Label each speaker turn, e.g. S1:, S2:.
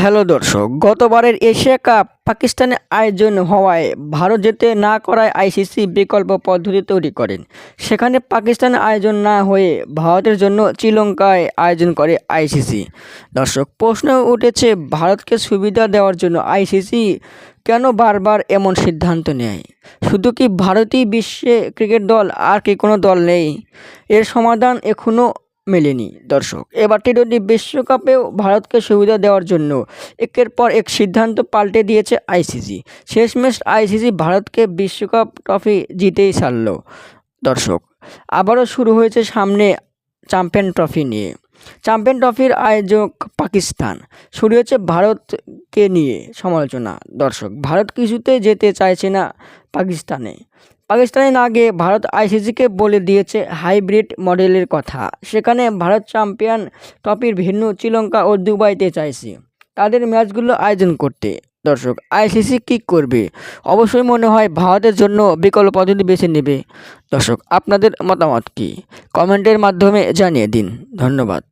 S1: Hello দর্শক, গতবারের Asia cup পাকিস্তানে আয়োজন হওয়ায় ভারত যেতে না করায় আইসিসি বিকল্প পদ্ধতি তৈরি করেন। সেখানে পাকিস্তানে আয়োজন না হয়ে ভারতের জন্য শ্রীলঙ্কায় আয়োজন করে আইসিসি। দর্শক, প্রশ্ন উঠেছে ভারতকে সুবিধা দেওয়ার জন্য আইসিসি কেন বারবার এমন সিদ্ধান্ত নেয়? শুধু কি ভারতই বিশ্বে ক্রিকেট দল, আর কি কোনো দল নেই? এর সমাধান এখনও মেলেনি। দর্শক, এবার টি-20 বিশ্বকাপেও ভারতকে সুবিধা দেওয়ার জন্য একের পর এক সিদ্ধান্ত পাল্টে দিয়েছে আইসিসি। শেষমেশ আইসিসি ভারতকে বিশ্বকাপ ট্রফি জিতেই ছাড়ল। দর্শক, আবারও শুরু হয়েছে সামনে চ্যাম্পিয়ন ট্রফি নিয়ে। চ্যাম্পিয়ন ট্রফির আয়োজক পাকিস্তান, শুরু হয়েছে ভারতকে নিয়ে সমালোচনা। দর্শক, ভারত কিছুতেই যেতে চাইছে না পাকিস্তানে না গিয়ে ভারত আইসিসিকে বলে দিয়েছে হাইব্রিড মডেলের কথা। সেখানে ভারত চ্যাম্পিয়ন ট্রফির ভেন্যু শ্রীলঙ্কা ও দুবাইতে চাইছে তাদের ম্যাচগুলো আয়োজন করতে। দর্শক, আইসিসি কী করবে? অবশ্যই মনে হয় ভারতের জন্য বিকল্প পদ্ধতি বেছে নেবে। দর্শক, আপনাদের মতামত কী? কমেন্টের মাধ্যমে জানিয়ে দিন। ধন্যবাদ।